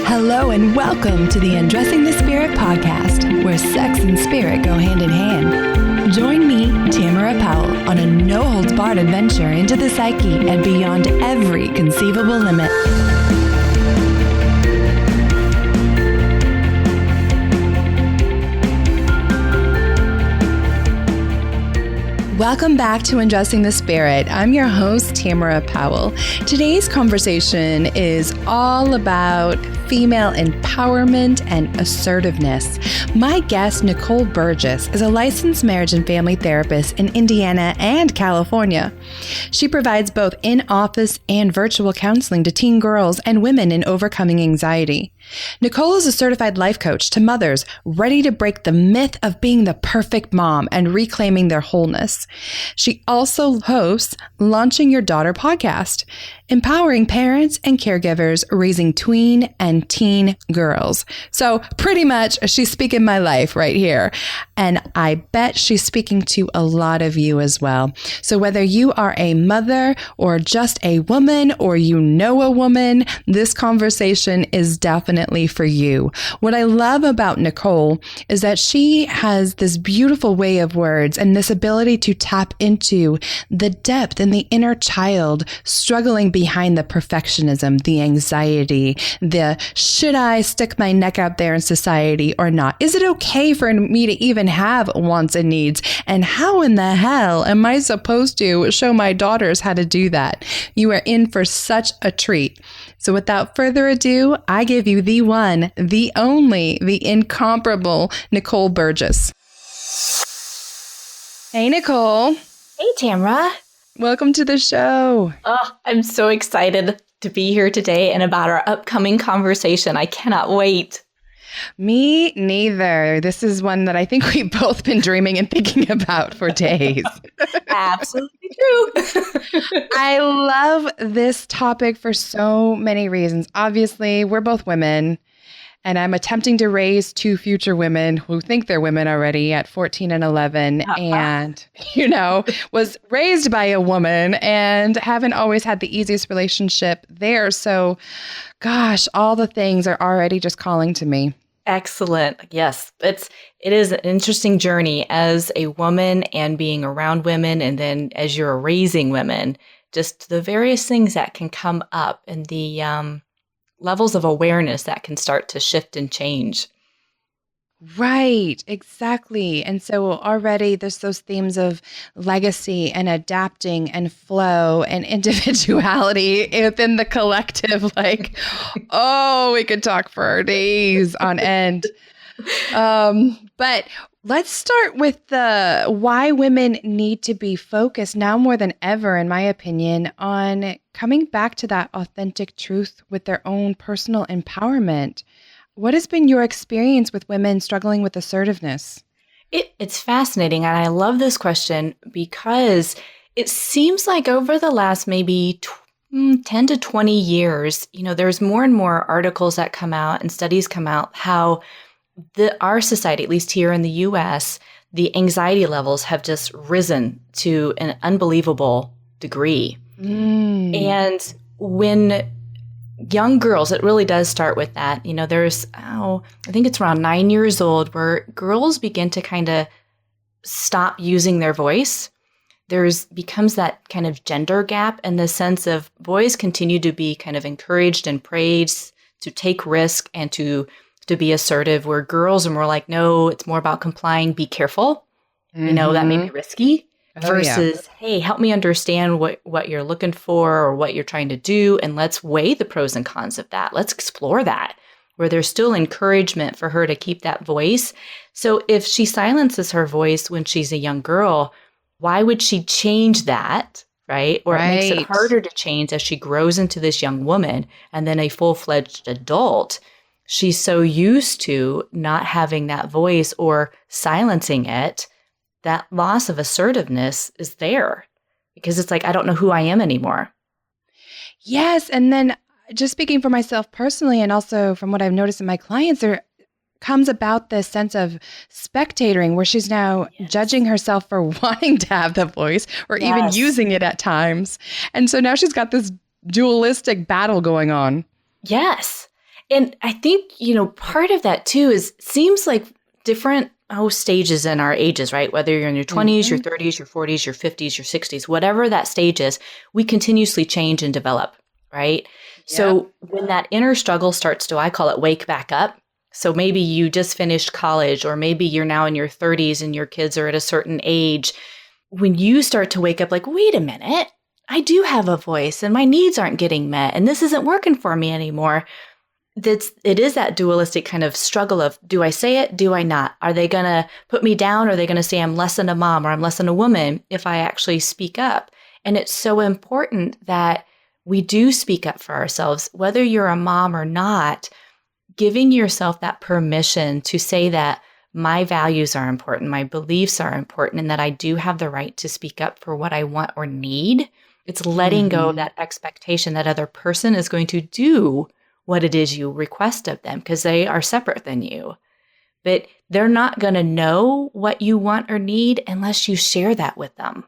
Hello and welcome to the Undressing the Spirit podcast, where sex and spirit go hand in hand. Join me, Tamara Powell, on a no-holds-barred adventure into the psyche and beyond every conceivable limit. Welcome back to Undressing the Spirit. I'm your host, Tamara Powell. Today's conversation is all about female empowerment and assertiveness. My guest, Nicole Burgess, is a licensed marriage and family therapist in Indiana and California. She provides both in-office and virtual counseling to teen girls and women in overcoming anxiety. Nicole is a certified life coach to mothers ready to break the myth of being the perfect mom and reclaiming their wholeness. She also hosts Launching Your Daughter podcast, empowering parents and caregivers raising tween and teen girls. So pretty much she's speaking my life right here. And I bet she's speaking to a lot of you as well. So whether you are a mother or just a woman or you know a woman, this conversation is definitely for you. What I love about Nicole is that she has this beautiful way of words and this ability to tap into the depth and the inner child struggling behind the perfectionism, the anxiety, the should I stick my neck out there in society or not? Is it okay for me to even have wants and needs? And how in the hell am I supposed to show my daughters how to do that? You are in for such a treat. So without further ado, I give you the one, the only, the incomparable Nicole Burgess. Hey, Nicole. Hey, Tamara. Welcome to the show. Oh, I'm so excited to be here today and about our upcoming conversation. I cannot wait. Me neither. This is one that I think we've both been dreaming and thinking about for days. Absolutely true. I love this topic for so many reasons. Obviously, we're both women, and I'm attempting to raise two future women who think they're women already at 14 and 11 and, was raised by a woman and haven't always had the easiest relationship there. So, gosh, all the things are already just calling to me. Excellent. Yes, it is an interesting journey as a woman and being around women. And then as you're raising women, just the various things that can come up and the levels of awareness that can start to shift and change. Right, exactly. And so already there's those themes of legacy and adapting and flow and individuality within the collective. Like, oh, we could talk for days on end. But let's start with the why women need to be focused now more than ever, in my opinion, on coming back to that authentic truth with their own personal empowerment. What has been your experience with women struggling with assertiveness? It's fascinating. And I love this question because it seems like over the last maybe 10 to 20 years, there's more and more articles that come out and studies come out how our society, at least here in the US, the anxiety levels have just risen to an unbelievable degree. And when young girls, it really does start with that. There's, I think it's around 9 years old where girls begin to kind of stop using their voice. Becomes that kind of gender gap in the sense of boys continue to be kind of encouraged and praised to take risk and to be assertive, where girls are more like, no, it's more about complying, be careful. That may be risky. Versus, hey, help me understand what you're looking for or what you're trying to do, and let's weigh the pros and cons of that. Let's explore that, where there's still encouragement for her to keep that voice. So if she silences her voice when she's a young girl, why would she change that, right? Or it makes it harder to change as she grows into this young woman and then a full-fledged adult. She's so used to not having that voice or silencing it, that loss of assertiveness is there because it's like, I don't know who I am anymore. Yes. And then just speaking for myself personally, and also from what I've noticed in my clients, there comes about this sense of spectating where she's now judging herself for wanting to have the voice or even using it at times. And so now she's got this dualistic battle going on. Yes. And I think, part of that too seems like different stages in our ages, right? Whether you're in your 20s, your 30s, your 40s, your 50s, your 60s, whatever that stage is, we continuously change and develop, right? Yep. So when that inner struggle starts to, I call it wake back up. So maybe you just finished college, or maybe you're now in your 30s and your kids are at a certain age. When you start to wake up like, wait a minute, I do have a voice and my needs aren't getting met and this isn't working for me anymore. It is that dualistic kind of struggle of, do I say it? Do I not? Are they going to put me down? Or are they going to say I'm less than a mom or I'm less than a woman if I actually speak up? And it's so important that we do speak up for ourselves, whether you're a mom or not, giving yourself that permission to say that my values are important, my beliefs are important, and that I do have the right to speak up for what I want or need. It's letting go of that expectation that other person is going to do what it is you request of them, because they are separate than you. But they're not going to know what you want or need unless you share that with them.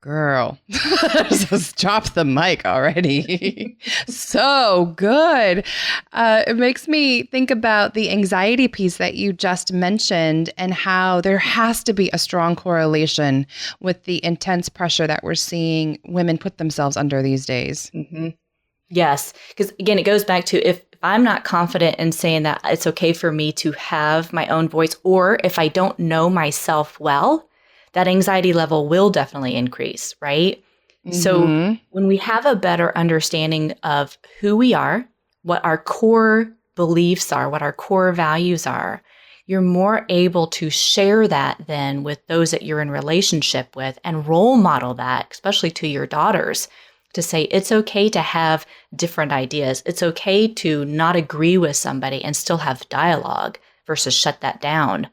Girl, just drop the mic already. So good. It makes me think about the anxiety piece that you just mentioned and how there has to be a strong correlation with the intense pressure that we're seeing women put themselves under these days. Mm-hmm. Yes, because again, it goes back to if I'm not confident in saying that it's okay for me to have my own voice, or if I don't know myself well, that anxiety level will definitely increase, right? Mm-hmm. So when we have a better understanding of who we are, what our core beliefs are, what our core values are, you're more able to share that then with those that you're in relationship with and role model that, especially to your daughters, to say it's okay to have different ideas. It's okay to not agree with somebody and still have dialogue versus shut that down.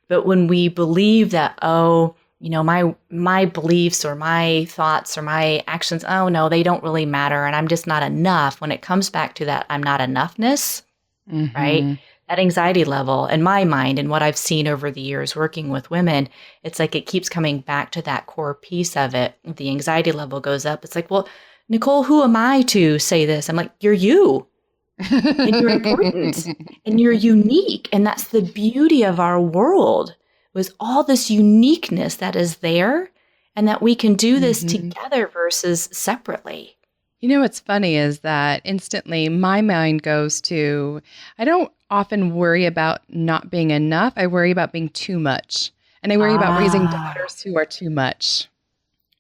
But when we believe that, my beliefs or my thoughts or my actions, they don't really matter and I'm just not enough. When it comes back to that I'm not enoughness, right? That anxiety level in my mind and what I've seen over the years working with women, it's like it keeps coming back to that core piece of it. The anxiety level goes up. It's like, well, Nicole, who am I to say this? I'm like, you're you. And you're important and you're unique. And that's the beauty of our world, was all this uniqueness that is there and that we can do this together versus separately. You know, what's funny is that instantly my mind goes to, I don't often worry about not being enough. I worry about being too much. And I worry about raising daughters who are too much.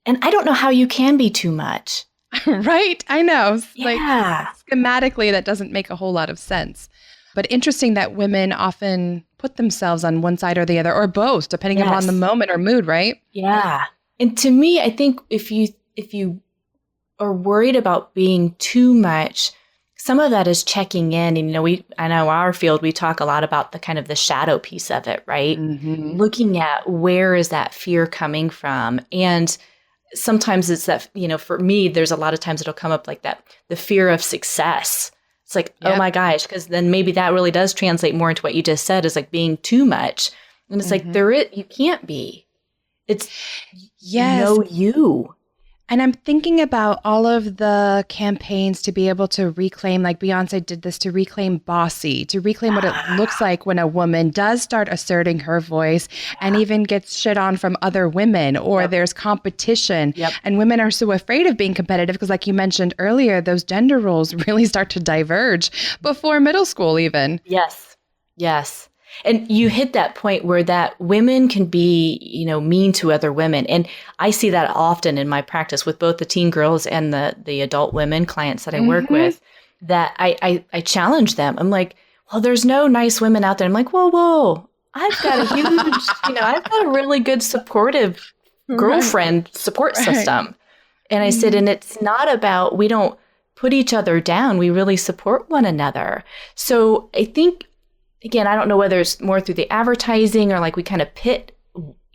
And I don't know how you can be too much. Right? I know. Yeah. Like schematically, that doesn't make a whole lot of sense. But interesting that women often put themselves on one side or the other, or both, depending upon the moment or mood, right? Yeah. And to me, I think if you are worried about being too much, some of that is checking in. And, I know our field, we talk a lot about the kind of the shadow piece of it, right? Looking at where is that fear coming from? And sometimes it's that, for me, there's a lot of times it'll come up like that, the fear of success. It's like, oh my gosh, because then maybe that really does translate more into what you just said, is like being too much. And it's like, you can't be. It's you. And I'm thinking about all of the campaigns to be able to reclaim, like Beyonce did this, to reclaim bossy, to reclaim what it looks like when a woman does start asserting her voice and even gets shit on from other women, or there's competition. And women are so afraid of being competitive because, like you mentioned earlier, those gender roles really start to diverge before middle school even. Yes. And you hit that point where that women can be, mean to other women. And I see that often in my practice with both the teen girls and the adult women clients that I work with, that I challenge them. I'm like, well, there's no nice women out there. I'm like, whoa, I've got a huge, I've got a really good supportive girlfriend support system. And I said, and it's not about, we don't put each other down. We really support one another. So I think, again, I don't know whether it's more through the advertising or like we kind of pit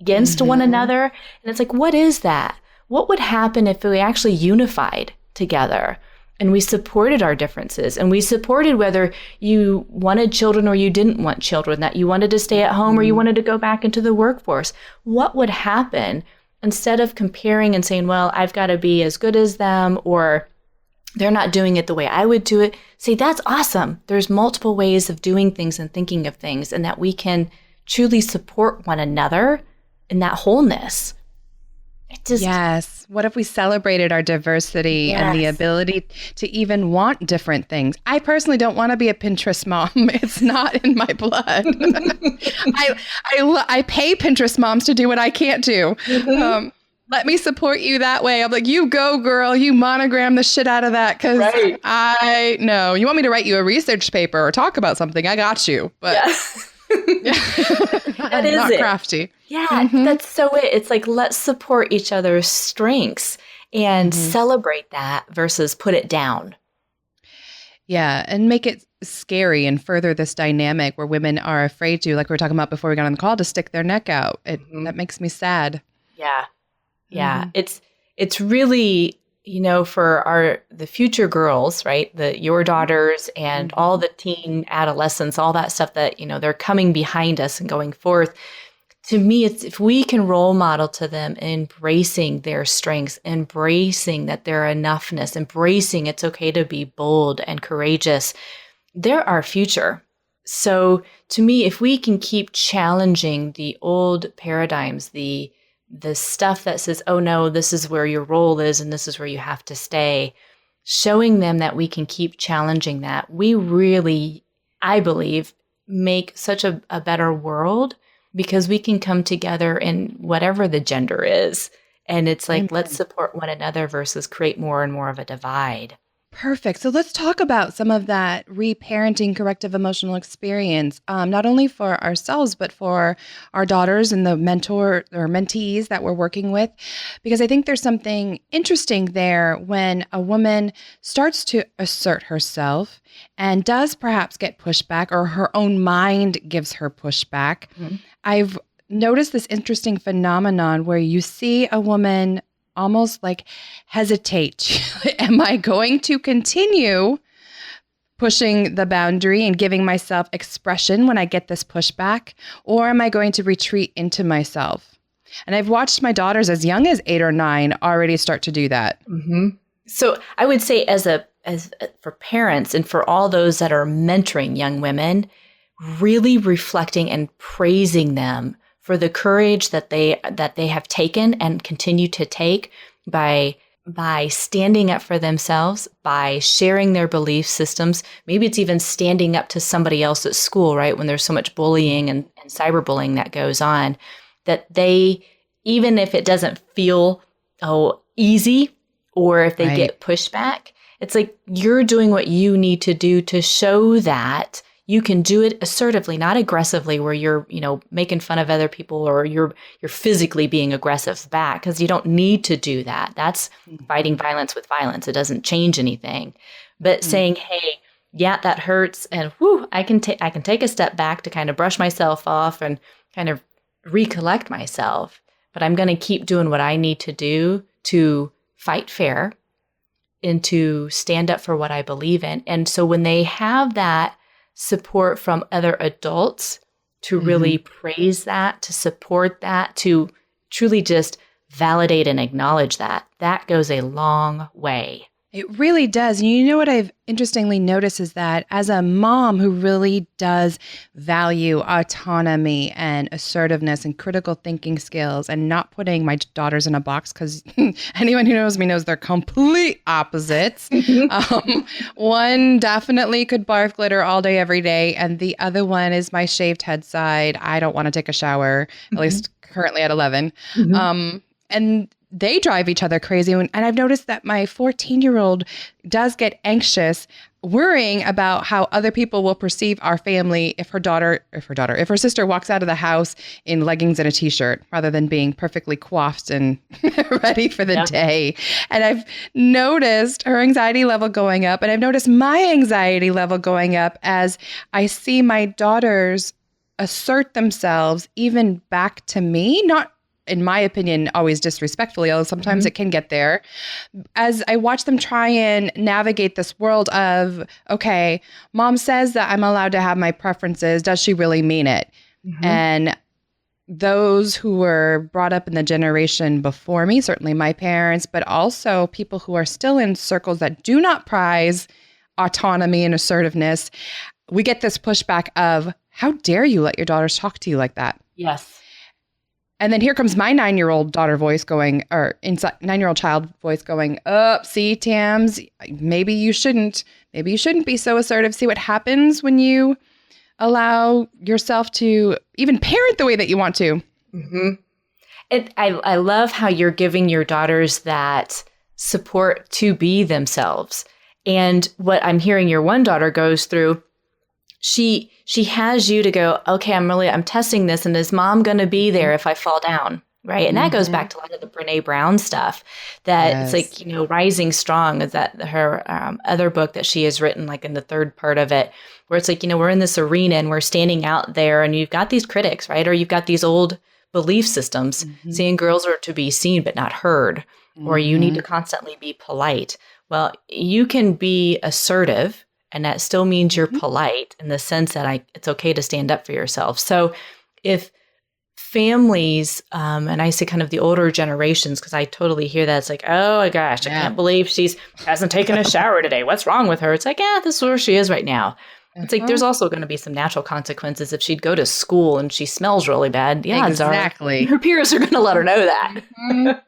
against one another. And it's like, what is that? What would happen if we actually unified together and we supported our differences and we supported whether you wanted children or you didn't want children, that you wanted to stay at home or you wanted to go back into the workforce? What would happen instead of comparing and saying, well, I've got to be as good as them, or they're not doing it the way I would do it. Say, that's awesome. There's multiple ways of doing things and thinking of things, and that we can truly support one another in that wholeness. Yes. What if we celebrated our diversity and the ability to even want different things? I personally don't want to be a Pinterest mom. It's not in my blood. I pay Pinterest moms to do what I can't do. Let me support you that way. I'm like, you go, girl. You monogram the shit out of that, because I know. You want me to write you a research paper or talk about something, I got you. But that is not it. Crafty. Yeah, that's so it. It's like, let's support each other's strengths and celebrate that versus put it down. Yeah, and make it scary and further this dynamic where women are afraid to, like we were talking about before we got on the call, to stick their neck out. That makes me sad. Yeah. Yeah. It's really, for the future girls, right? Your daughters and all the teen adolescents, all that stuff that, they're coming behind us and going forth. To me, it's if we can role model to them embracing their strengths, embracing that their enoughness, embracing it's okay to be bold and courageous, they're our future. So to me, if we can keep challenging the old paradigms, the stuff that says, oh no, this is where your role is and this is where you have to stay, showing them that we can keep challenging that, we really, I believe, make such a better world, because we can come together in whatever the gender is. And it's like, let's support one another versus create more and more of a divide. Perfect. So let's talk about some of that reparenting corrective emotional experience, not only for ourselves, but for our daughters and the mentor or mentees that we're working with, because I think there's something interesting there when a woman starts to assert herself and does perhaps get pushback, or her own mind gives her pushback. I've noticed this interesting phenomenon where you see a woman almost like hesitate. Am I going to continue pushing the boundary and giving myself expression when I get this pushback? Or am I going to retreat into myself? And I've watched my daughters as young as 8 or 9 already start to do that. So I would say as for parents and for all those that are mentoring young women, really reflecting and praising them for the courage that they have taken and continue to take by standing up for themselves, by sharing their belief systems. Maybe it's even standing up to somebody else at school, right? When there's so much bullying and cyberbullying that goes on, that they, even if it doesn't feel easy, or if they get pushback, it's like you're doing what you need to do to show that you can do it assertively, not aggressively, where you're, making fun of other people or you're physically being aggressive back, because you don't need to do that. That's fighting violence with violence. It doesn't change anything. But saying, hey, yeah, that hurts, and I can take a step back to kind of brush myself off and kind of recollect myself. But I'm going to keep doing what I need to do to fight fair and to stand up for what I believe in. And so when they have that support from other adults to really praise that, to support that, to truly just validate and acknowledge that goes a long way. It really does. And you know what I've interestingly noticed is that as a mom who really does value autonomy and assertiveness and critical thinking skills and not putting my daughters in a box, because anyone who knows me knows they're complete opposites. One definitely could barf glitter all day, every day. And the other one is my shaved head side. I don't want to take a shower, at least currently at 11. And they drive each other crazy. And I've noticed that my 14-year-old does get anxious, worrying about how other people will perceive our family if her sister walks out of the house in leggings and a t-shirt, rather than being perfectly coiffed and ready for the day. And I've noticed her anxiety level going up, and I've noticed my anxiety level going up as I see my daughters assert themselves even back to me, not in my opinion, always disrespectfully, although sometimes it can get there, as I watch them try and navigate this world of, okay, mom says that I'm allowed to have my preferences. Does she really mean it? And those who were brought up in the generation before me, certainly my parents, but also people who are still in circles that do not prize autonomy and assertiveness, we get this pushback of, how dare you let your daughters talk to you like that? Yes. And then here comes my 9-year-old daughter voice going, or 9-year-old child voice going, see, Tams, maybe you shouldn't be so assertive. See what happens when you allow yourself to even parent the way that you want to. Mm-hmm. I love how you're giving your daughters that support to be themselves. And what I'm hearing your one daughter goes through, she has you to go, okay, I'm testing this. And is mom going to be there if I fall down? Right. And that goes back to a lot of the Brene Brown stuff that it's like, Rising Strong is that her other book that she has written, like in the third part of it, where it's like, we're in this arena and we're standing out there and you've got these critics, right? Or you've got these old belief systems saying girls are to be seen but not heard, or you need to constantly be polite. Well, you can be assertive, and that still means you're polite in the sense that it's okay to stand up for yourself. So if families, and I say kind of the older generations, because I totally hear that. It's like, oh my gosh, I can't believe she hasn't taken a shower today. What's wrong with her? It's like, this is where she is right now. It's like, there's also going to be some natural consequences if she'd go to school and she smells really bad. Yeah, exactly. Her peers are going to let her know that.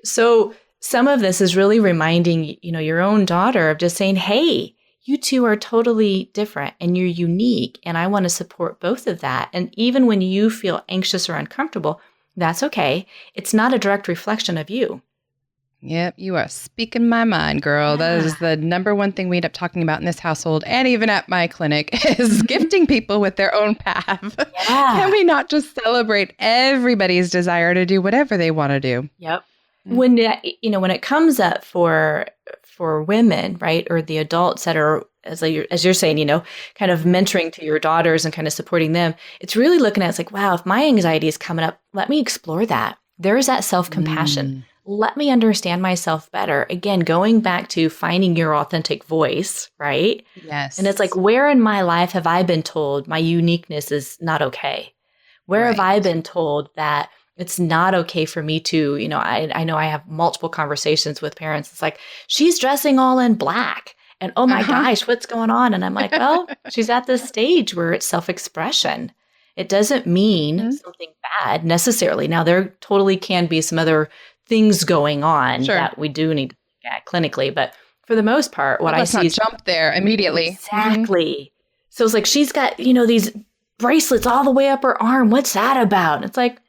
So some of this is really reminding, your own daughter of just saying, hey, you two are totally different and you're unique. And I want to support both of that. And even when you feel anxious or uncomfortable, that's okay. It's not a direct reflection of you. Yep. You are speaking my mind, girl. Yeah. That is the number one thing we end up talking about in this household and even at my clinic is gifting people with their own path. Yeah. Can we not just celebrate everybody's desire to do whatever they want to do? Yep. When it comes up for women, right, or the adults that are, as you're saying, kind of mentoring to your daughters and kind of supporting them, it's really looking at it's like, wow, if my anxiety is coming up, let me explore that. There is that self-compassion. Let me understand myself better. Again, going back to finding your authentic voice, right? Yes. And it's like, where in my life have I been told my uniqueness is not okay? Where have I been told that it's not okay for me to, I know I have multiple conversations with parents. It's like, she's dressing all in black and oh my gosh, what's going on? And I'm like, well, she's at this stage where it's self-expression. It doesn't mean something bad necessarily. Now, there totally can be some other things going on that we do need to look at clinically. But for the most part, what I see is jump there immediately. Exactly. So it's like, she's got, these bracelets all the way up her arm. What's that about? And it's like,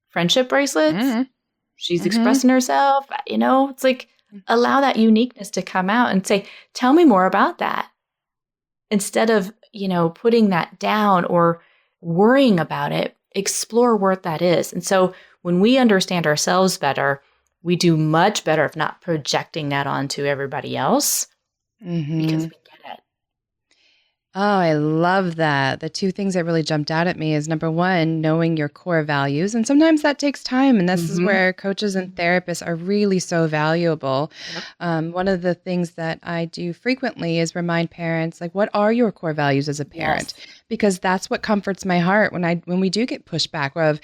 friendship bracelets. She's expressing herself. It's like, allow that uniqueness to come out and say, tell me more about that. Instead of, putting that down or worrying about it, explore what that is. And so when we understand ourselves better, we do much better if not projecting that onto everybody else because we get it. Oh, I love that. The two things that really jumped out at me is number one, knowing your core values. And sometimes that takes time. And this is where coaches and therapists are really so valuable. Yep. One of the things that I do frequently is remind parents, like, what are your core values as a parent? Yes. Because that's what comforts my heart when we do get pushback of,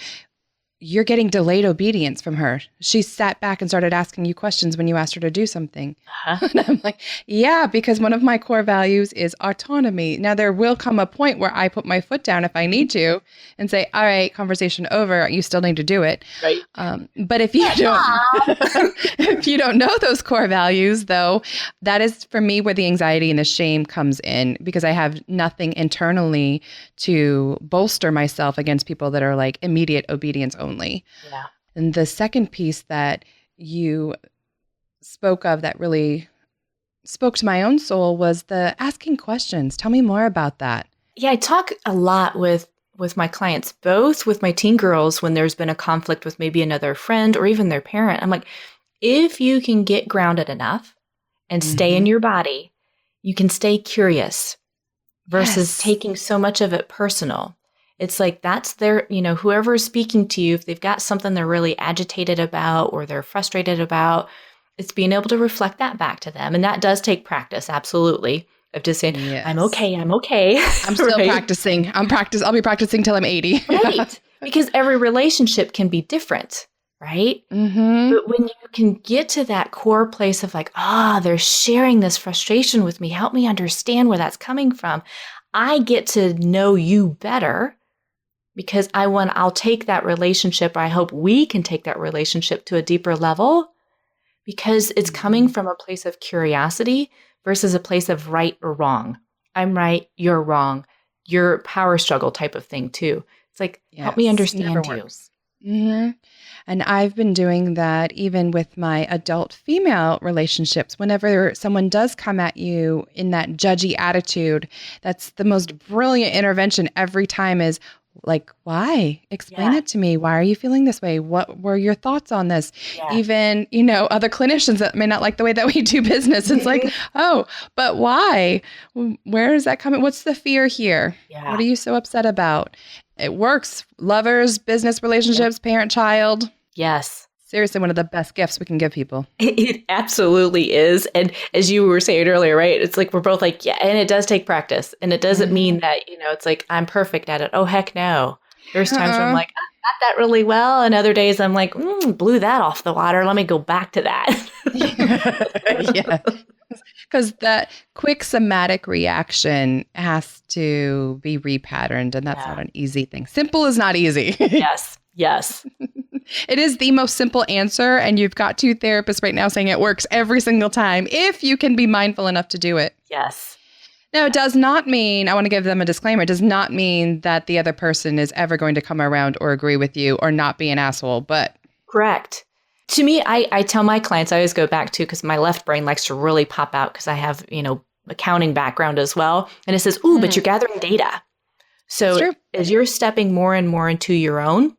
you're getting delayed obedience from her. She sat back and started asking you questions when you asked her to do something. And I'm like, yeah, because one of my core values is autonomy. Now, there will come a point where I put my foot down if I need to and say, all right, conversation over. You still need to do it. Right. But if you don't know those core values, though, that is for me where the anxiety and the shame comes in, because I have nothing internally to bolster myself against people that are like immediate obedience only. Yeah. And the second piece that you spoke of that really spoke to my own soul was the asking questions. Tell me more about that. Yeah, I talk a lot with my clients, both with my teen girls when there's been a conflict with maybe another friend or even their parent. I'm like, if you can get grounded enough and stay in your body, you can stay curious versus taking so much of it personal. It's like that's their, whoever is speaking to you, if they've got something they're really agitated about or they're frustrated about, it's being able to reflect that back to them. And that does take practice, absolutely, of just saying, I'm okay. I'm still practicing. I'll be practicing till I'm 80. Right. Because every relationship can be different, right? Mm-hmm. But when you can get to that core place of like, they're sharing this frustration with me. Help me understand where that's coming from. I get to know you better because I'll take that relationship. I hope we can take that relationship to a deeper level because it's coming from a place of curiosity versus a place of right or wrong. I'm right, you're wrong. Your power struggle type of thing too. It's like, help me understand never you. works. Mm-hmm. And I've been doing that even with my adult female relationships. Whenever someone does come at you in that judgy attitude, that's the most brilliant intervention every time is like, why? Explain it to me. Why are you feeling this way? What were your thoughts on this? Yeah. Even, other clinicians that may not like the way that we do business. It's like, oh, but why? Where is that coming? What's the fear here? Yeah. What are you so upset about? It works. Lovers, business relationships, parent-child. Yes. Seriously, one of the best gifts we can give people. It absolutely is. And as you were saying earlier, right? It's like we're both like, yeah, and it does take practice. And it doesn't mean that, it's like I'm perfect at it. Oh, heck no. There's times where I'm like, got that really well. And other days I'm like, blew that off the water. Let me go back to that. Yeah. Because that quick somatic reaction has to be repatterned, and that's not an easy thing. Simple is not easy. Yes. It is the most simple answer, and you've got 2 therapists right now saying it works every single time if you can be mindful enough to do it. Yes. Now, it does not mean, I want to give them a disclaimer, it does not mean that the other person is ever going to come around or agree with you or not be an asshole, but... Correct. To me, I tell my clients, I always go back to, because my left brain likes to really pop out because I have, accounting background as well. And it says, but you're gathering data. So as you're stepping more and more into your own,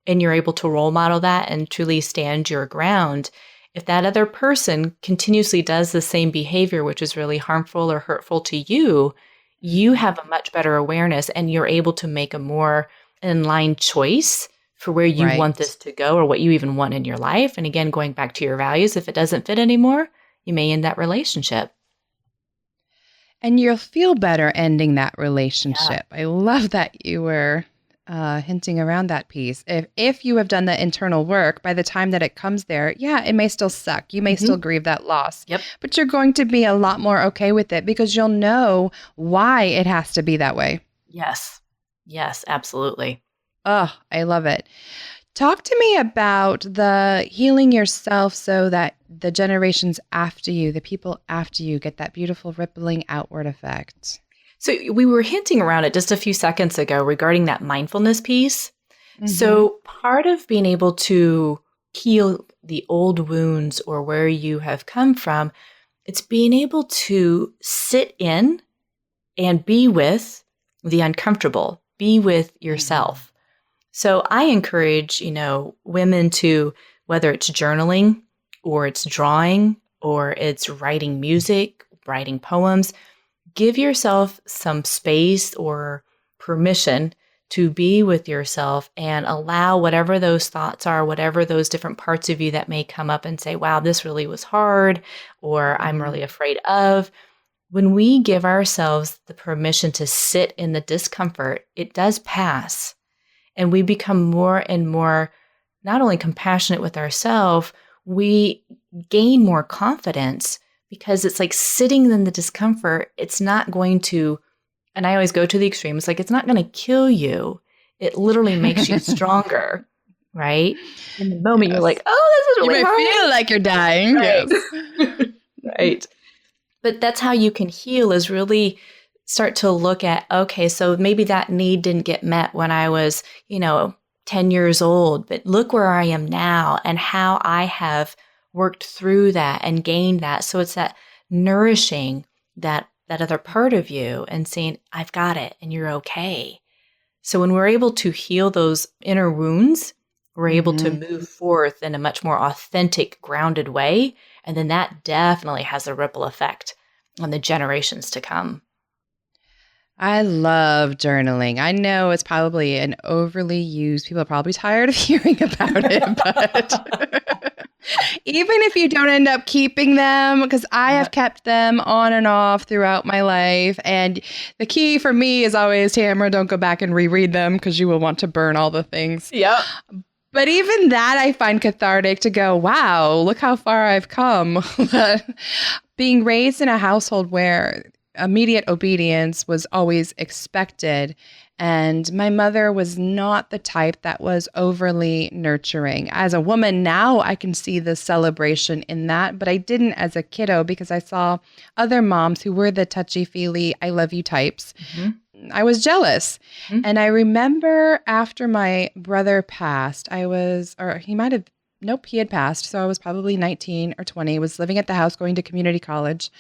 and you're able to role model that and truly stand your ground, if that other person continuously does the same behavior, which is really harmful or hurtful to you, you have a much better awareness and you're able to make a more in-line choice for where you want this to go or what you even want in your life. And again, going back to your values, if it doesn't fit anymore, you may end that relationship. And you'll feel better ending that relationship. I love that you were hinting around that piece. If you have done the internal work, by the time that it comes there, it may still suck. You may still grieve that loss. Yep. But you're going to be a lot more okay with it because you'll know why it has to be that way. Yes, absolutely. Oh, I love it. Talk to me about the healing yourself so that the generations after you, the people after you, get that beautiful rippling outward effect. So we were hinting around it just a few seconds ago regarding that mindfulness piece. Mm-hmm. So part of being able to heal the old wounds or where you have come from, it's being able to sit in and be with the uncomfortable, be with yourself. So I encourage, women to, whether it's journaling or it's drawing or it's writing music, writing poems, give yourself some space or permission to be with yourself and allow whatever those thoughts are, whatever those different parts of you that may come up and say, wow, this really was hard, or I'm really afraid of. When we give ourselves the permission to sit in the discomfort, it does pass. And we become more and more not only compassionate with ourselves, we gain more confidence because it's like sitting in the discomfort. It's not going to, and I always go to the extreme, it's like it's not going to kill you. It literally makes you stronger, right? In the moment, you're like, oh, this is really hard. You may feel like you're dying. Right. Yes. Right. But that's how you can heal, is really start to look at, okay, so maybe that need didn't get met when I was, 10 years old, but look where I am now and how I have worked through that and gained that. So it's that nourishing that other part of you and saying, I've got it and you're okay. So when we're able to heal those inner wounds, we're able to move forth in a much more authentic, grounded way. And then that definitely has a ripple effect on the generations to come. I love journaling. I know it's probably an overly used, people are probably tired of hearing about it, but Even if you don't end up keeping them, because I have kept them on and off throughout my life. And the key for me is always, Tamara, don't go back and reread them because you will want to burn all the things. Yep. But even that I find cathartic to go, wow, look how far I've come. Being raised in a household where immediate obedience was always expected. And my mother was not the type that was overly nurturing. As a woman now, I can see the celebration in that, but I didn't as a kiddo because I saw other moms who were the touchy-feely, I love you types. Mm-hmm. I was jealous. Mm-hmm. And I remember after my brother passed, he had passed. So I was probably 19 or 20, was living at the house, going to community college.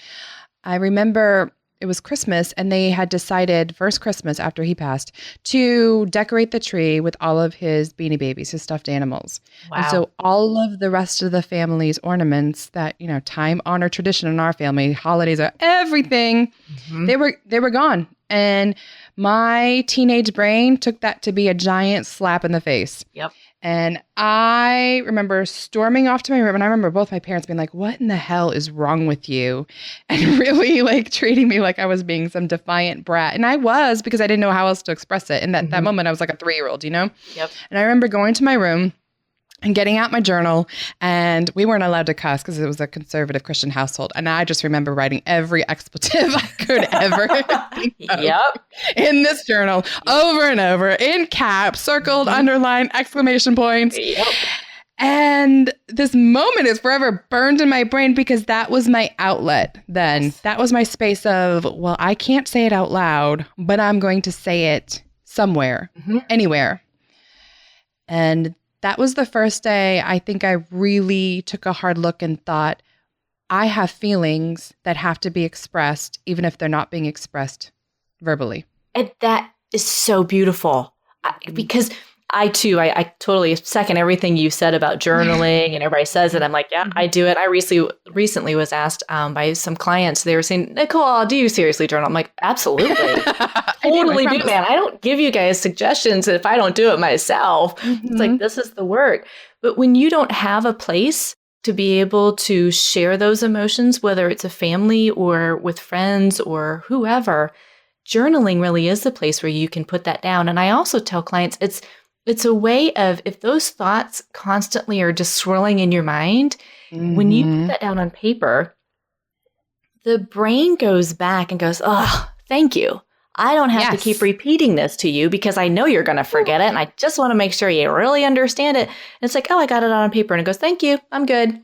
I remember it was Christmas, and they had decided, first Christmas after he passed, to decorate the tree with all of his Beanie Babies, his stuffed animals. Wow. And so all of the rest of the family's ornaments that, time-honored tradition in our family, holidays are everything, they were gone. And my teenage brain took that to be a giant slap in the face. Yep. And I remember storming off to my room, and I remember both my parents being like, what in the hell is wrong with you? And really treating me like I was being some defiant brat. And I was, because I didn't know how else to express it. In that moment, I was like a 3-year-old, Yep. And I remember going to my room and getting out my journal, and we weren't allowed to cuss because it was a conservative Christian household. And I just remember writing every expletive I could ever think of in this journal over and over in caps, circled, underlined, exclamation points. Yep. And this moment is forever burned in my brain because that was my outlet then. Yes. That was my space of, well, I can't say it out loud, but I'm going to say it somewhere, anywhere. And that was the first day I think I really took a hard look and thought, I have feelings that have to be expressed, even if they're not being expressed verbally. And that is so beautiful because I totally second everything you said about journaling, and everybody says it. I'm like, yeah, I do it. I recently was asked by some clients, they were saying, Nicole, do you seriously journal? I'm like, absolutely. Totally do, man. I don't give you guys suggestions if I don't do it myself. It's like, this is the work. But when you don't have a place to be able to share those emotions, whether it's a family or with friends or whoever, journaling really is the place where you can put that down. And I also tell clients it's a way of, if those thoughts constantly are just swirling in your mind, when you put that down on paper, the brain goes back and goes, oh, thank you. I don't have to keep repeating this to you because I know you're going to forget it. And I just want to make sure you really understand it. And it's like, oh, I got it on paper. And it goes, thank you. I'm good.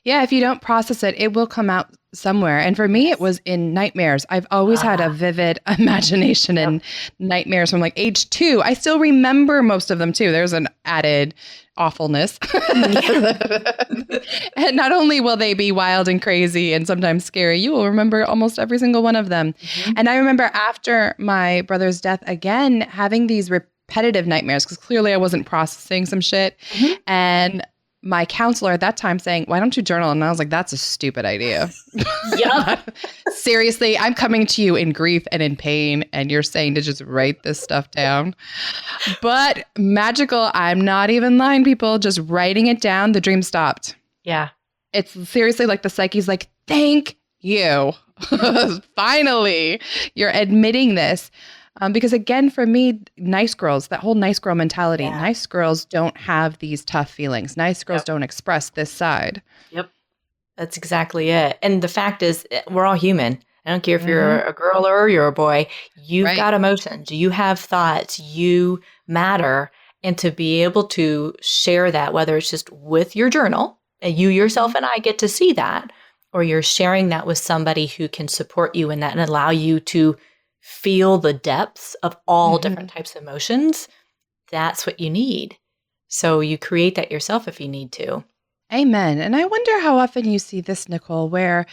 Yeah, if you don't process it, it will come out somewhere. And for me, it was in nightmares. I've always had a vivid imagination in nightmares from like age 2. I still remember most of them too. There's an added awfulness. And not only will they be wild and crazy and sometimes scary, you will remember almost every single one of them. And I remember after my brother's death, again, having these repetitive nightmares because clearly I wasn't processing some shit. And my counselor at that time saying, why don't you journal? And I was like, that's a stupid idea. Seriously, I'm coming to you in grief and in pain, and you're saying to just write this stuff down. But magical, I'm not even lying, people. Just writing it down, the dream stopped. Yeah. It's seriously like the psyche's like, thank you. Finally, you're admitting this. Because again, for me, nice girls, that whole nice girl mentality, nice girls don't have these tough feelings. Nice girls don't express this side. Yep. That's exactly it. And the fact is, we're all human. I don't care if you're a girl or you're a boy. You've got emotions. You have thoughts. You matter. And to be able to share that, whether it's just with your journal, and you yourself and I get to see that, or you're sharing that with somebody who can support you in that and allow you to feel the depths of all different types of emotions, that's what you need. So you create that yourself if you need to. Amen. And I wonder how often you see this, Nicole, where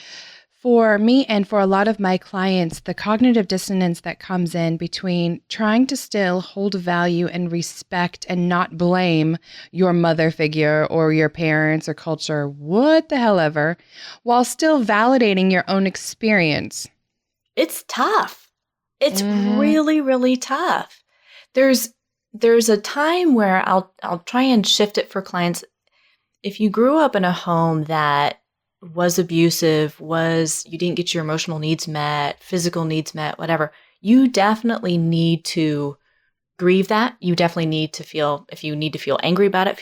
for me and for a lot of my clients, the cognitive dissonance that comes in between trying to still hold value and respect and not blame your mother figure or your parents or culture, what the hell ever, while still validating your own experience. It's tough. It's really, really tough. There's a time where I'll try and shift it for clients. if you grew up in a home that was abusive, you didn't get your emotional needs met, physical needs met, whatever, you definitely need to grieve that. You definitely need to feel, if you need to feel angry about it,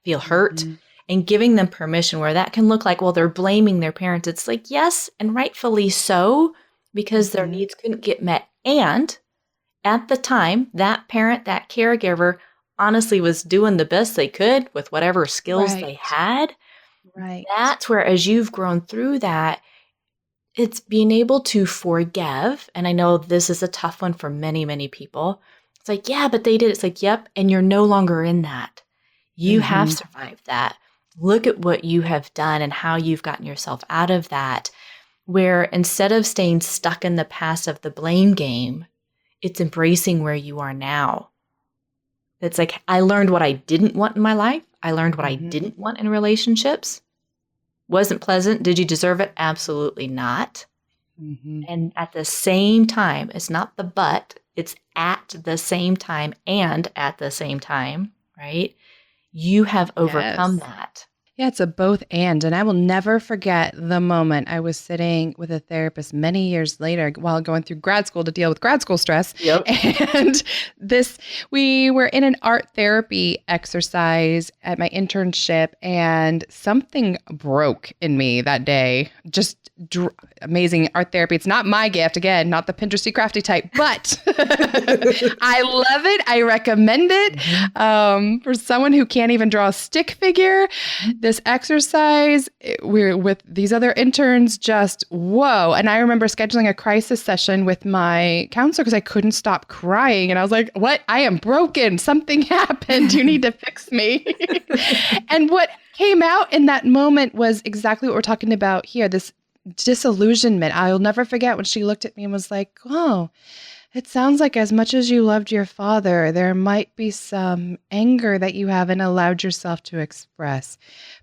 feel hurt, and giving them permission where that can look like, well, they're blaming their parents. It's like, yes, and rightfully so, because their needs couldn't get met. And at the time, that parent, that caregiver honestly was doing the best they could with whatever skills they had. Right. That's where, as you've grown through that, it's being able to forgive. And I know this is a tough one for many, many people. It's like, yeah, but they did. It's like, yep. And you're no longer in that. You have survived that. Look at what you have done and how you've gotten yourself out of that, where instead of staying stuck in the past of the blame game, it's embracing where you are now. It's like, I learned what I didn't want in my life. I learned what I didn't want in relationships. Wasn't pleasant. Did you deserve it? Absolutely not. And at the same time, it's not the but, it's at the same time and at the same time, right? You have overcome that. Yeah, it's a both and. And I will never forget the moment I was sitting with a therapist many years later while going through grad school to deal with grad school stress. Yep. And we were in an art therapy exercise at my internship, and something broke in me that day. Just amazing art therapy. It's not my gift. Again, not the Pinteresty crafty type, but I love it. I recommend it for someone who can't even draw a stick figure. This exercise, we're with these other interns, just whoa. And I remember scheduling a crisis session with my counselor because I couldn't stop crying. And I was like, what? I am broken. Something happened. You need to fix me. And what came out in that moment was exactly what we're talking about here, this disillusionment. I'll never forget when she looked at me and was like, oh, it sounds like as much as you loved your father, there might be some anger that you haven't allowed yourself to express.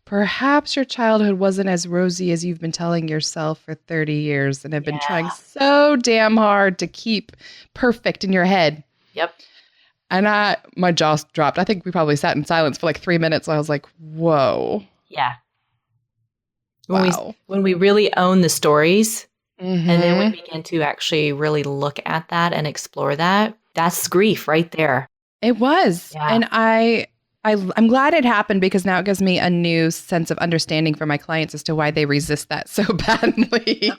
Perhaps your childhood wasn't as rosy as you've been telling yourself for 30 years and have been trying so damn hard to keep perfect in your head. Yep. And my jaw dropped. I think we probably sat in silence for like 3 minutes. I was like, whoa. Yeah. Wow. When we really own the stories, and then we begin to actually really look at that and explore that, that's grief right there. It was. Yeah. And I'm glad it happened, because now it gives me a new sense of understanding for my clients as to why they resist that so badly.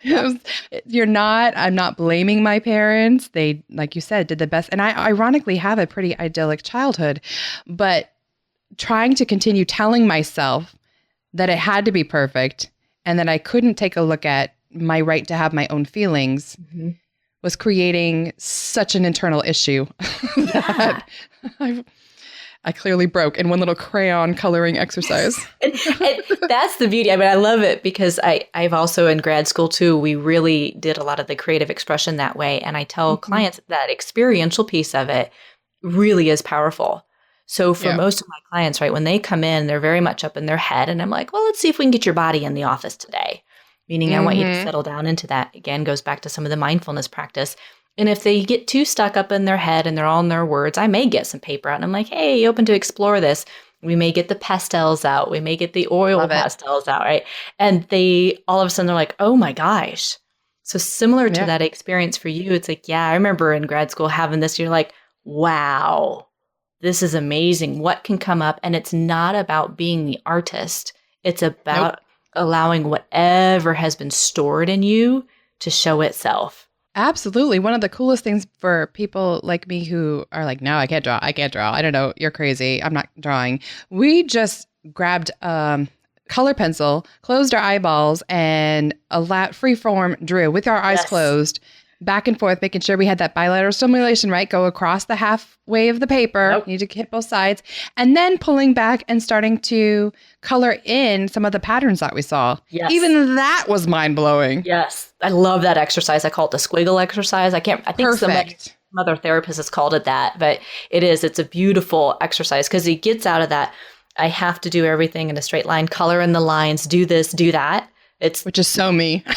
I'm not blaming my parents. They, like you said, did the best. And I ironically have a pretty idyllic childhood, but trying to continue telling myself that it had to be perfect and that I couldn't take a look at my right to have my own feelings was creating such an internal issue that I clearly broke in one little crayon coloring exercise. and that's the beauty. I mean, I love it because I've also in grad school too, we really did a lot of the creative expression that way. And I tell clients that experiential piece of it really is powerful. So for most of my clients, right, when they come in, they're very much up in their head. And I'm like, well, let's see if we can get your body in the office today. Meaning I want you to settle down into that. Again, goes back to some of the mindfulness practice. And if they get too stuck up in their head and they're all in their words, I may get some paper out and I'm like, hey, you open to explore this? We may get the pastels out. We may get the oil pastels out, right? And they, all of a sudden, they're like, oh my gosh. So similar to that experience for you, it's like, yeah, I remember in grad school having this, you're like, wow, this is amazing. What can come up? And it's not about being the artist. It's about allowing whatever has been stored in you to show itself. Absolutely. One of the coolest things for people like me who are like, no, I can't draw. I don't know. You're crazy. I'm not drawing. We just grabbed color pencil, closed our eyeballs, and freeform drew with our eyes closed, back and forth, making sure we had that bilateral stimulation, right? Go across the halfway of the paper. You need to hit both sides. And then pulling back and starting to color in some of the patterns that we saw. Yes. Even that was mind-blowing. Yes. I love that exercise. I call it the Squiggle Exercise. I think some other therapist has called it that, but it's a beautiful exercise because it gets out of that. I have to do everything in a straight line, color in the lines, do this, do that. Which is so me. And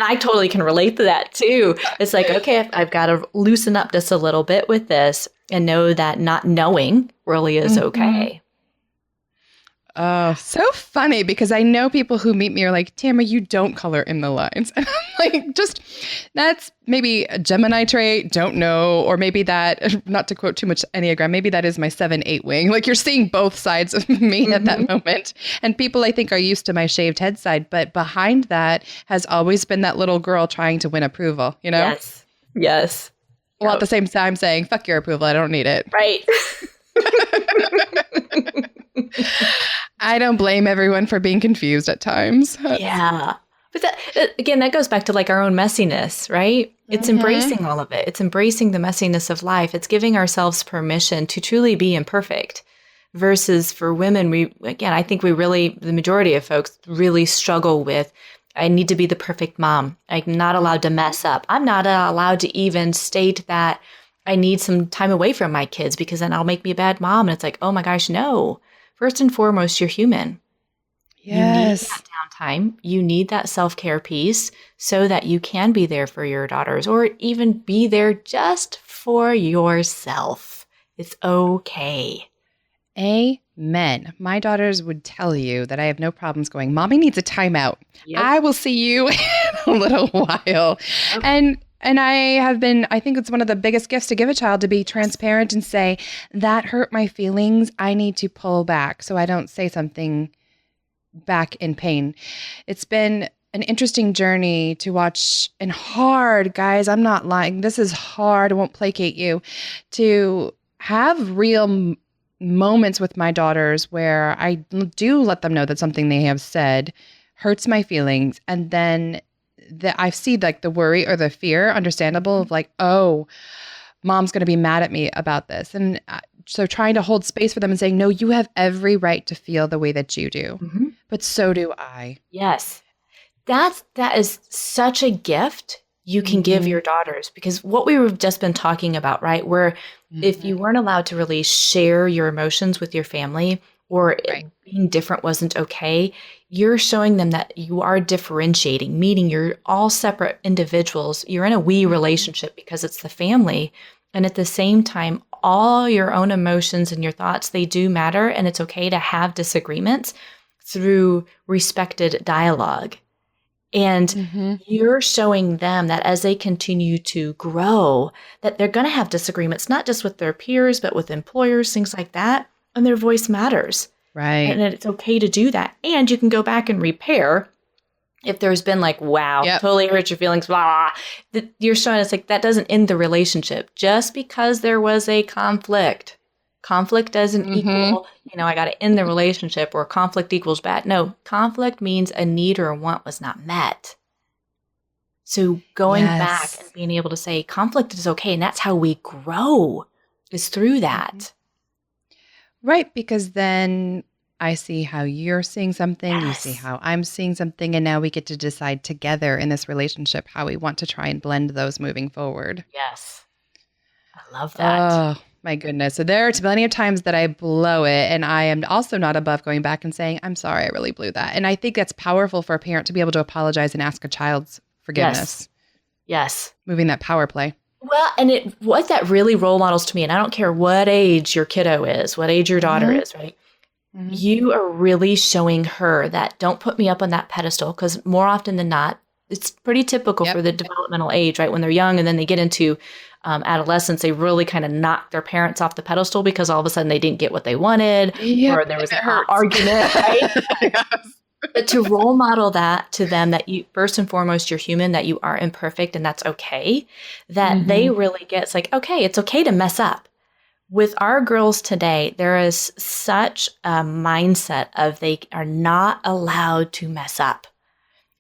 I totally can relate to that too. It's like, okay, I've got to loosen up just a little bit with this and know that not knowing really is okay. Oh, so funny because I know people who meet me are like, Tamara, you don't color in the lines. And I'm like, that's maybe a Gemini trait, don't know. Or maybe that, not to quote too much Enneagram, maybe that is my 7-8 wing. Like you're seeing both sides of me at that moment. And people I think are used to my shaved head side. But behind that has always been that little girl trying to win approval, you know? Yes. Well, at the same time saying, fuck your approval, I don't need it. Right. I don't blame everyone for being confused at times. Yeah. But that goes back to like our own messiness, right? It's embracing all of it. It's embracing the messiness of life. It's giving ourselves permission to truly be imperfect versus for women, I think the majority of folks really struggle with, I need to be the perfect mom. I'm not allowed to mess up. I'm not allowed to even state that I need some time away from my kids because then I'll make me a bad mom. And it's like, oh my gosh, no. First and foremost, you're human. Yes. You need that downtime. You need that self-care piece so that you can be there for your daughters or even be there just for yourself. It's okay. Amen. My daughters would tell you that I have no problems going, Mommy needs a timeout. Yep. I will see you in a little while. Okay. And I think it's one of the biggest gifts to give a child to be transparent and say, that hurt my feelings. I need to pull back so I don't say something back in pain. It's been an interesting journey to watch and hard, guys. I'm not lying. This is hard. I won't placate you. To have real moments with my daughters where I do let them know that something they have said hurts my feelings. And then I see like the worry or the fear, understandable, of like, oh, Mom's going to be mad at me about this. And so trying to hold space for them and saying, no, you have every right to feel the way that you do, but so do I. Yes. That is such a gift you can give your daughters, because what we've just been talking about, right? Where if you weren't allowed to really share your emotions with your family or being different wasn't okay, you're showing them that you are differentiating, meaning you're all separate individuals. You're in a we relationship because it's the family. And at the same time, all your own emotions and your thoughts, they do matter. And it's okay to have disagreements through respected dialogue. And you're showing them that as they continue to grow, that they're going to have disagreements, not just with their peers, but with employers, things like that. And their voice matters. Right. And it's okay to do that. And you can go back and repair if there's been like, wow, totally hurt your feelings, blah, blah. You're showing us like that doesn't end the relationship just because there was a conflict. Conflict doesn't equal, I got to end the relationship, or conflict equals bad. No, conflict means a need or a want was not met. So going back and being able to say conflict is okay. And that's how we grow, is through that. Right. Because then I see how you're seeing something, you see how I'm seeing something, and now we get to decide together in this relationship how we want to try and blend those moving forward. Yes. I love that. Oh, my goodness. So there are plenty of times that I blow it, and I am also not above going back and saying, I'm sorry, I really blew that. And I think that's powerful for a parent to be able to apologize and ask a child's forgiveness. Yes. Moving that power play. Well, and what that really role models to me, and I don't care what age your kiddo is, what age your daughter is, right? You are really showing her that don't put me up on that pedestal, because more often than not, it's pretty typical for the developmental age, right? When they're young and then they get into adolescence, they really kind of knock their parents off the pedestal because all of a sudden they didn't get what they wanted, or there was an argument, right? But to role model that to them, that you, first and foremost, you're human, that you are imperfect, and that's okay, that they really get, it's like, okay, it's okay to mess up. With our girls today, there is such a mindset of they are not allowed to mess up.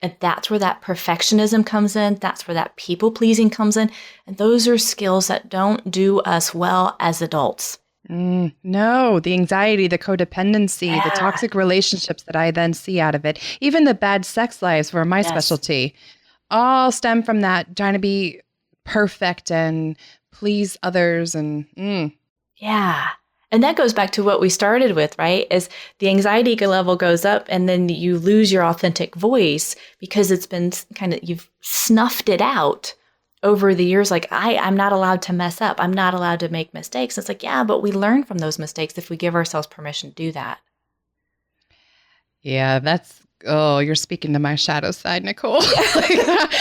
And that's where that perfectionism comes in. That's where that people pleasing comes in. And those are skills that don't do us well as adults. No, the anxiety, the codependency, the toxic relationships that I then see out of it, even the bad sex lives were my specialty, all stem from that trying to be perfect and please others. And yeah. And that goes back to what we started with, right? Is the anxiety level goes up and then you lose your authentic voice because it's been you've snuffed it out over the years. Like, I'm not allowed to mess up. I'm not allowed to make mistakes. It's like, yeah, but we learn from those mistakes if we give ourselves permission to do that. Yeah, you're speaking to my shadow side, Nicole.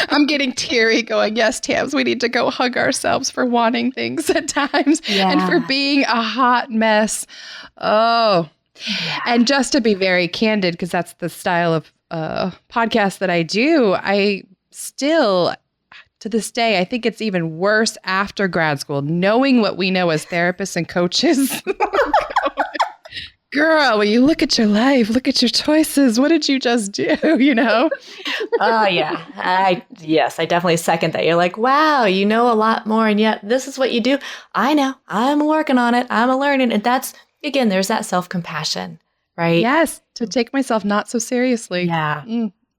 I'm getting teary going, yes, Tams, we need to go hug ourselves for wanting things at times and for being a hot mess. Oh, and just to be very candid, because that's the style of podcast that I do, I still, to this day, I think it's even worse after grad school, knowing what we know as therapists and coaches. Girl, when you look at your life, look at your choices. What did you just do? Oh, yeah. I definitely second that. You're like, wow, you know a lot more. And yet this is what you do. I know. I'm working on it. I'm learning. And that's, again, there's that self-compassion, right? Yes. To take myself not so seriously. Yeah.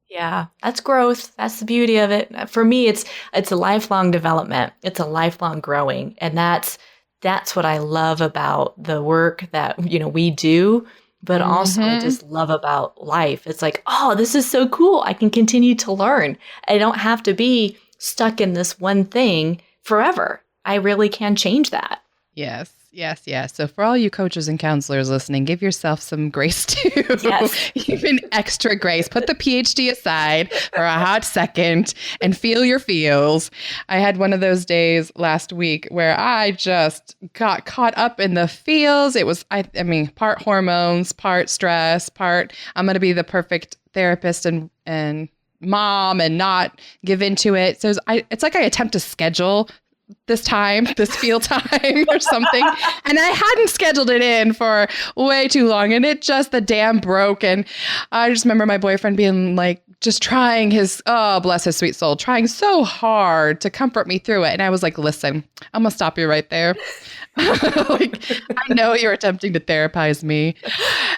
Yeah. That's growth. That's the beauty of it. For me, it's a lifelong development. It's a lifelong growing. And that's what I love about the work that, we do, but also I just love about life. It's like, oh, this is so cool. I can continue to learn. I don't have to be stuck in this one thing forever. I really can change that. Yes. So for all you coaches and counselors listening, give yourself some grace too. Yes. Even extra grace. Put the PhD aside for a hot second and feel your feels. I had one of those days last week where I just got caught up in the feels. It was, I mean, part hormones, part stress, part I'm going to be the perfect therapist and mom and not give into it. So it's like I attempt to schedule this feel time or something. And I hadn't scheduled it in for way too long. And it just, the dam broke. And I just remember my boyfriend being like, just trying bless his sweet soul, trying so hard to comfort me through it. And I was like, listen, I'm going to stop you right there. I know you're attempting to therapize me.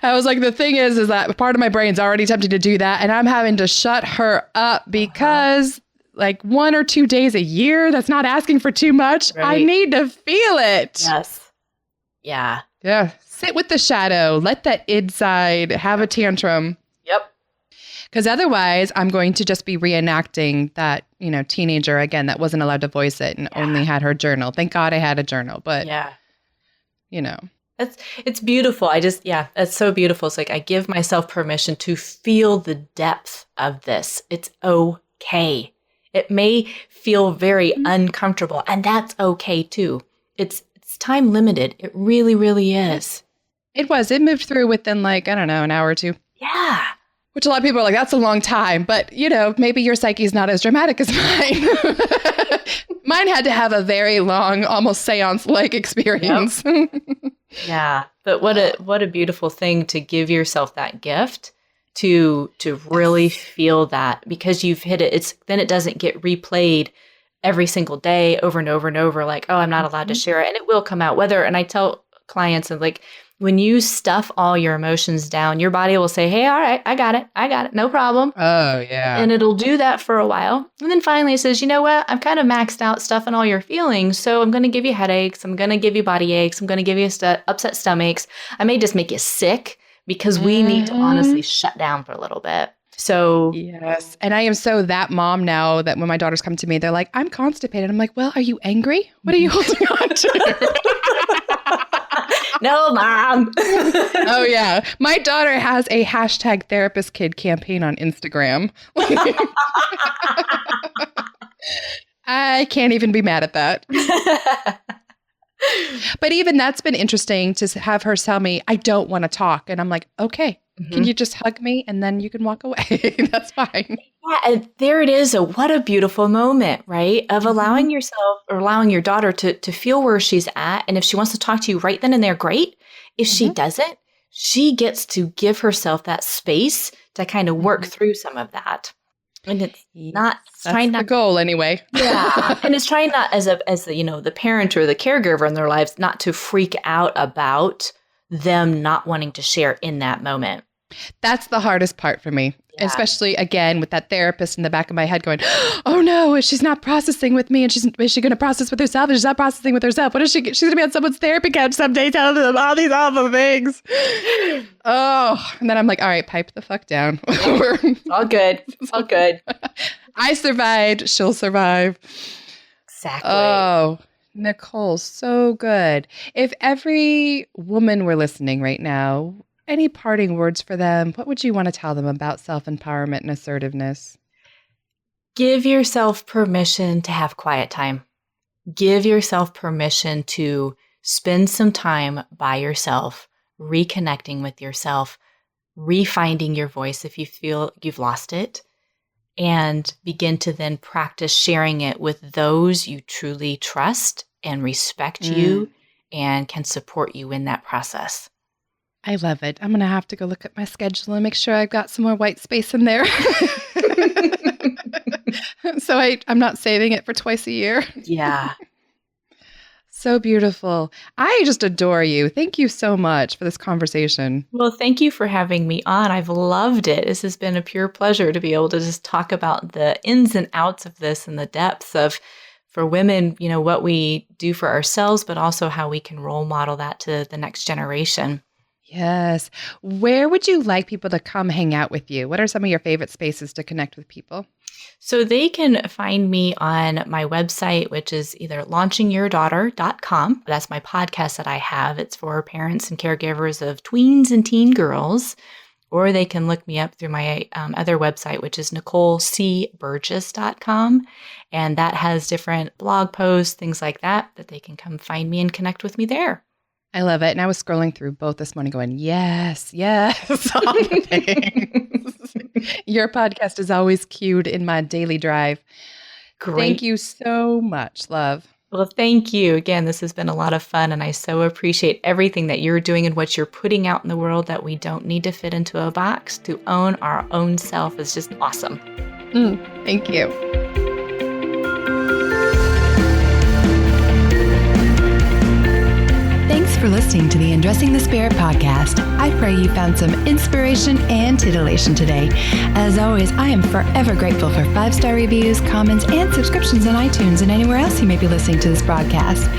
I was like, the thing is that part of my brain's already attempting to do that. And I'm having to shut her up because like 1 or 2 days a year, that's not asking for too much. Right. I need to feel it. Yes. Yeah. Yeah. Sit with the shadow. Let that id side have a tantrum. Yep. Because otherwise, I'm going to just be reenacting that, teenager again that wasn't allowed to voice it and only had her journal. Thank God I had a journal, but It's beautiful. It's so beautiful. It's like I give myself permission to feel the depth of this. It's okay. It may feel very uncomfortable, and that's okay too. It's time limited. It really, really is. It was. It moved through within an hour or two. Yeah. Which a lot of people are like, that's a long time. But, maybe your psyche's not as dramatic as mine. Mine had to have a very long, almost seance-like experience. Yep. Yeah. But what a beautiful thing to give yourself that gift. To really feel that, because you've hit it, then it doesn't get replayed every single day over and over and over, like, oh, I'm not allowed to share it. And it will come out and I tell clients, and like, when you stuff all your emotions down, your body will say, hey, all right, I got it. No problem. Oh, yeah. And it'll do that for a while. And then finally it says, you know what? I'm kind of maxed out stuffing all your feelings. So I'm going to give you headaches. I'm going to give you body aches. I'm going to give you upset stomachs. I may just make you sick. Because we need to honestly shut down for a little bit. So yes. And I am so that mom now that when my daughters come to me, they're like, I'm constipated. I'm like, well, are you angry? What are you holding on to? No, Mom. Oh, yeah. My daughter has a #TherapistKid campaign on Instagram. I can't even be mad at that. But even that's been interesting to have her tell me, I don't want to talk. And I'm like, okay, can you just hug me and then you can walk away? That's fine. Yeah, and there it is. What a beautiful moment, right? Of allowing yourself or allowing your daughter to feel where she's at. And if she wants to talk to you right then and there, great. If she doesn't, she gets to give herself that space to kind of work through some of that. And it's not trying not the goal anyway. Yeah. And it's trying not as the parent or the caregiver in their lives, not to freak out about them not wanting to share in that moment. That's the hardest part for me, especially again with that therapist in the back of my head going, oh no, she's not processing with me, and is she going to process with herself? She's not processing with herself. What is she? She's going to be on someone's therapy couch someday telling them all these awful things. Oh, and then I'm like, all right, pipe the fuck down. It's all good. It's all good. I survived. She'll survive. Exactly. Oh, Nicole, so good. If every woman were listening right now, any parting words for them, what would you want to tell them about self-empowerment and assertiveness? Give yourself permission to have quiet time. Give yourself permission to spend some time by yourself, reconnecting with yourself, refinding your voice if you feel you've lost it, and begin to then practice sharing it with those you truly trust and respect you and can support you in that process. I love it. I'm going to have to go look at my schedule and make sure I've got some more white space in there. So I'm not saving it for twice a year. Yeah. So beautiful. I just adore you. Thank you so much for this conversation. Well, thank you for having me on. I've loved it. This has been a pure pleasure to be able to just talk about the ins and outs of this and the depths of, for women, what we do for ourselves, but also how we can role model that to the next generation. Yes. Where would you like people to come hang out with you? What are some of your favorite spaces to connect with people? So they can find me on my website, which is either launchingyourdaughter.com. That's my podcast that I have. It's for parents and caregivers of tweens and teen girls. Or they can look me up through my other website, which is NicoleCBurgess.com. And that has different blog posts, things like that they can come find me and connect with me there. I love it. And I was scrolling through both this morning going, yes, all the things. Your podcast is always cued in my daily drive. Great. Thank you so much, love. Well, thank you. Again, this has been a lot of fun, and I so appreciate everything that you're doing and what you're putting out in the world, that we don't need to fit into a box. To own our own self is just awesome. Thank you. Thanks for listening to the Undressing the Spirit podcast. I pray you found some inspiration and titillation today. As always, I am forever grateful for 5-star reviews, comments, and subscriptions on iTunes and anywhere else you may be listening to this broadcast.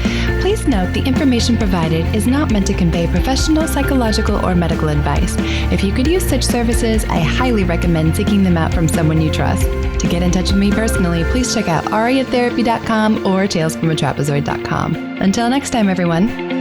Please note the information provided is not meant to convey professional, psychological, or medical advice. If you could use such services, I highly recommend seeking them out from someone you trust. To get in touch with me personally, please check out ariatherapy.com or talesfromatrapezoid.com. Until next time, everyone.